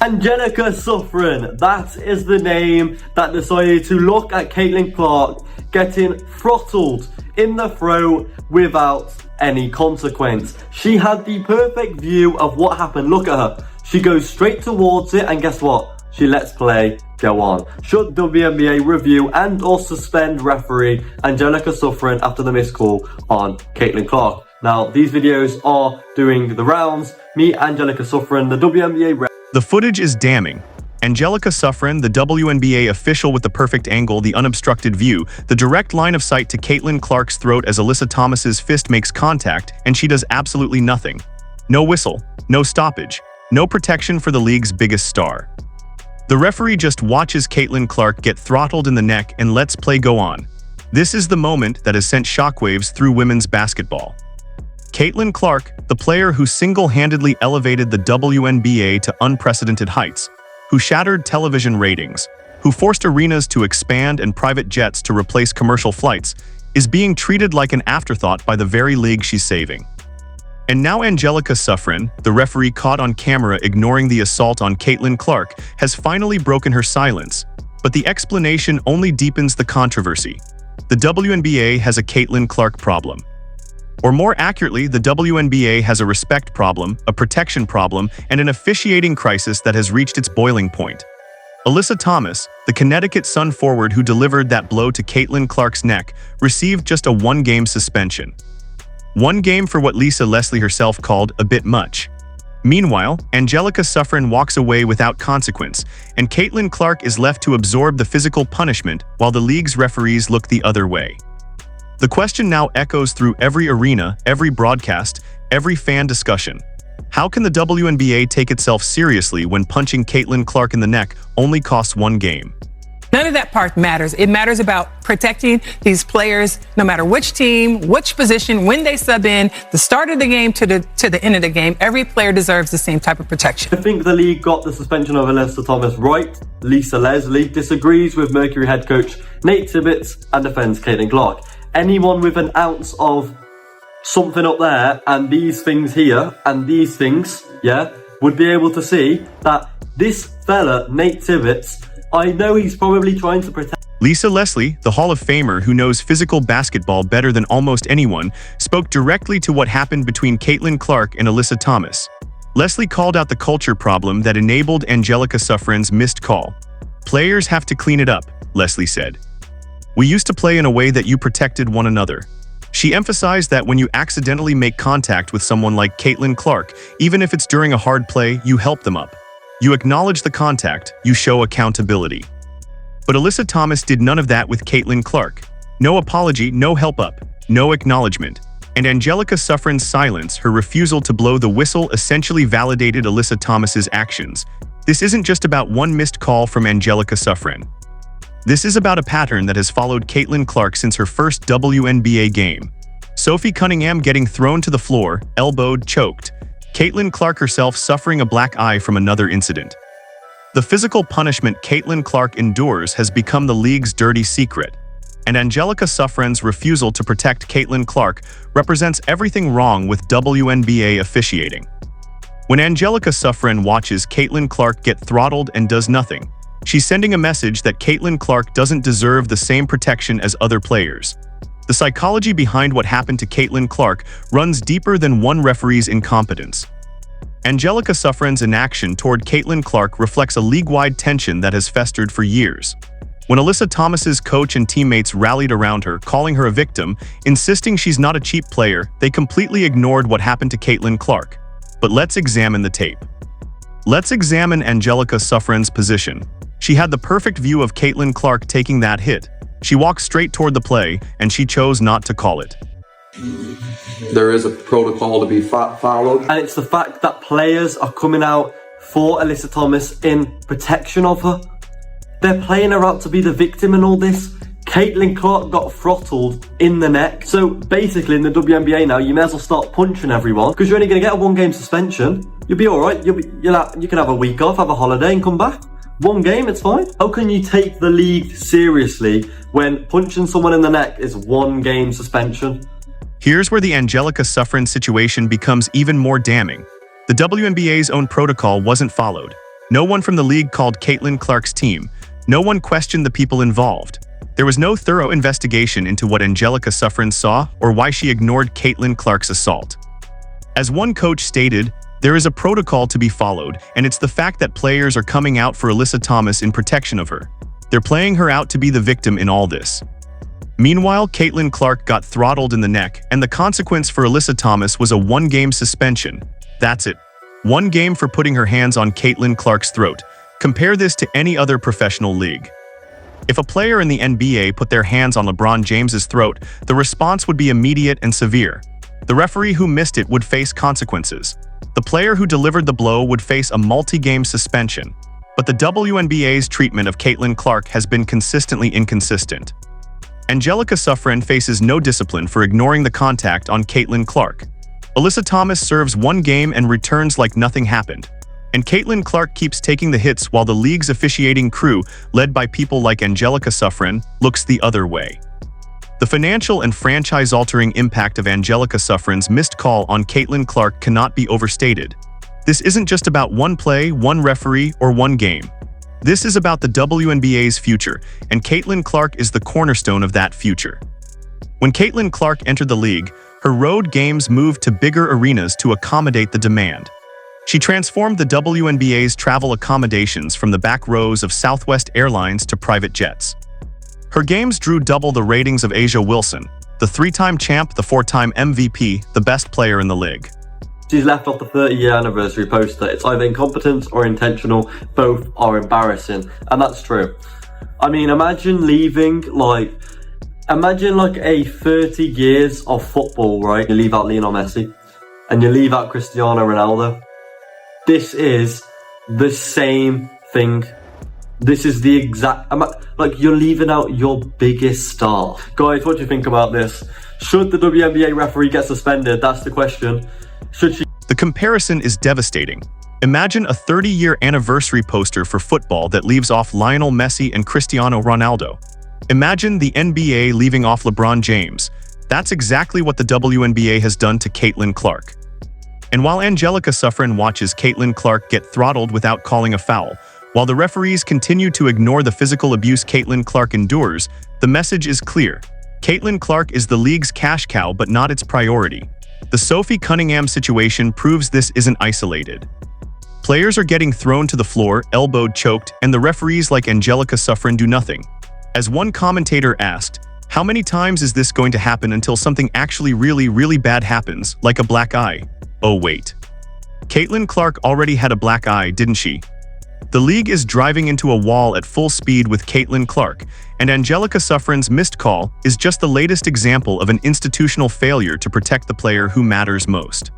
Angelica Suffren, that is the name that decided to look at Caitlin Clark getting throttled in the throat without any consequence. She had the perfect view of what happened. Look at her. She goes straight towards it, and guess what? She lets play go on. Should WNBA review and or suspend referee Angelica Suffren after the missed call on Caitlin Clark? Now, these videos are doing the rounds. Me, Angelica Suffren, the WNBA The footage is damning. Angelica Suffren, the WNBA official with the perfect angle, the unobstructed view, the direct line of sight to Caitlin Clark's throat as Alyssa Thomas's fist makes contact, and she does absolutely nothing. No whistle, no stoppage, no protection for the league's biggest star. The referee just watches Caitlin Clark get throttled in the neck and lets play go on. This is the moment that has sent shockwaves through women's basketball. Caitlin Clark, the player who single-handedly elevated the WNBA to unprecedented heights, who shattered television ratings, who forced arenas to expand and private jets to replace commercial flights, is being treated like an afterthought by the very league she's saving. And now Angelica Suffren, the referee caught on camera ignoring the assault on Caitlin Clark, has finally broken her silence. But the explanation only deepens the controversy. The WNBA has a Caitlin Clark problem. Or more accurately, the WNBA has a respect problem, a protection problem, and an officiating crisis that has reached its boiling point. Alyssa Thomas, the Connecticut Sun forward who delivered that blow to Caitlin Clark's neck, received just a one-game suspension. One game for what Lisa Leslie herself called a bit much. Meanwhile, Angelica Suffren walks away without consequence, and Caitlin Clark is left to absorb the physical punishment while the league's referees look the other way. The question now echoes through every arena, every broadcast, every fan discussion. How can the WNBA take itself seriously when punching Caitlin Clark in the neck only costs one game? None of that part matters. It matters about protecting these players, no matter which team, which position, when they sub in, the start of the game to the end of the game. Every player deserves the same type of protection. I think the league got the suspension of Alyssa Thomas right. Lisa Leslie disagrees with Mercury head coach Nate Tibbetts and defends Caitlin Clark. Anyone with an ounce of something up there and these things here and these things, yeah, would be able to see that this fella, Nate Tibbetts, I know he's probably trying to protect. Lisa Leslie, the Hall of Famer who knows physical basketball better than almost anyone, spoke directly to what happened between Caitlin Clark and Alyssa Thomas. Leslie called out the culture problem that enabled Angelica Suffren's missed call. "Players have to clean it up," Leslie said. "We used to play in a way that you protected one another." She emphasized that when you accidentally make contact with someone like Caitlin Clark, even if it's during a hard play, you help them up. You acknowledge the contact, you show accountability. But Alyssa Thomas did none of that with Caitlin Clark. No apology, no help up, no acknowledgement. And Angelica Suffren's silence, her refusal to blow the whistle, essentially validated Alyssa Thomas's actions. This isn't just about one missed call from Angelica Suffren. This is about a pattern that has followed Caitlin Clark since her first WNBA game. Sophie Cunningham getting thrown to the floor, elbowed, choked. Caitlin Clark herself suffering a black eye from another incident. The physical punishment Caitlin Clark endures has become the league's dirty secret. And Angelica Suffren's refusal to protect Caitlin Clark represents everything wrong with WNBA officiating. When Angelica Suffren watches Caitlin Clark get throttled and does nothing, she's sending a message that Caitlin Clark doesn't deserve the same protection as other players. The psychology behind what happened to Caitlin Clark runs deeper than one referee's incompetence. Angelica Suffren's inaction toward Caitlin Clark reflects a league-wide tension that has festered for years. When Alyssa Thomas's coach and teammates rallied around her, calling her a victim, insisting she's not a cheap player, they completely ignored what happened to Caitlin Clark. But let's examine the tape. Let's examine Angelica Suffren's position. She had the perfect view of Caitlin Clark taking that hit. She walked straight toward the play, and she chose not to call it. There is a protocol to be followed. And it's the fact that players are coming out for Alyssa Thomas in protection of her. They're playing her out to be the victim in all this. Caitlin Clark got throttled in the neck. So basically in the WNBA now, you may as well start punching everyone because you're only going to get a one-game suspension. You'll be all right. You can have a week off, have a holiday and come back. One game, it's fine. How can you take the league seriously when punching someone in the neck is one game suspension? Here's where the Angelica Suffren situation becomes even more damning. The WNBA's own protocol wasn't followed. No one from the league called Caitlin Clark's team. No one questioned the people involved. There was no thorough investigation into what Angelica Suffren saw or why she ignored Caitlin Clark's assault. As one coach stated, there is a protocol to be followed, and it's the fact that players are coming out for Alyssa Thomas in protection of her. They're playing her out to be the victim in all this. Meanwhile, Caitlin Clark got throttled in the neck, and the consequence for Alyssa Thomas was a one-game suspension. That's it. One game for putting her hands on Caitlin Clark's throat. Compare this to any other professional league. If a player in the NBA put their hands on LeBron James's throat, the response would be immediate and severe. The referee who missed it would face consequences. The player who delivered the blow would face a multi-game suspension. But the WNBA's treatment of Caitlin Clark has been consistently inconsistent. Angelica Suffren faces no discipline for ignoring the contact on Caitlin Clark. Alyssa Thomas serves one game and returns like nothing happened. And Caitlin Clark keeps taking the hits while the league's officiating crew, led by people like Angelica Suffren, looks the other way. The financial and franchise-altering impact of Angelica Suffren's missed call on Caitlin Clark cannot be overstated. This isn't just about one play, one referee, or one game. This is about the WNBA's future, and Caitlin Clark is the cornerstone of that future. When Caitlin Clark entered the league, her road games moved to bigger arenas to accommodate the demand. She transformed the WNBA's travel accommodations from the back rows of Southwest Airlines to private jets. Her games drew double the ratings of A'ja Wilson, the three-time champ, the four-time MVP, the best player in the league. She's left off the 30-year anniversary poster. It's either incompetence or intentional. Both are embarrassing, and that's true. I mean, imagine leaving a 30 years of football, right? You leave out Lionel Messi, and you leave out Cristiano Ronaldo. This is the same thing. This is the exact, you're leaving out your biggest star. Guys, what do you think about this? Should the WNBA referee get suspended? That's the question. Should she? The comparison is devastating. Imagine a 30-year anniversary poster for football that leaves off Lionel Messi and Cristiano Ronaldo. Imagine the NBA leaving off LeBron James. That's exactly what the WNBA has done to Caitlin Clark. And while Angelica Suffren watches Caitlin Clark get throttled without calling a foul, while the referees continue to ignore the physical abuse Caitlin Clark endures, the message is clear. Caitlin Clark is the league's cash cow but not its priority. The Sophie Cunningham situation proves this isn't isolated. Players are getting thrown to the floor, elbowed, choked, and the referees like Angelica Suffren do nothing. As one commentator asked, how many times is this going to happen until something actually really bad happens, like a black eye? Oh wait. Caitlin Clark already had a black eye, didn't she? The league is driving into a wall at full speed with Caitlin Clark, and Angelica Suffren's missed call is just the latest example of an institutional failure to protect the player who matters most.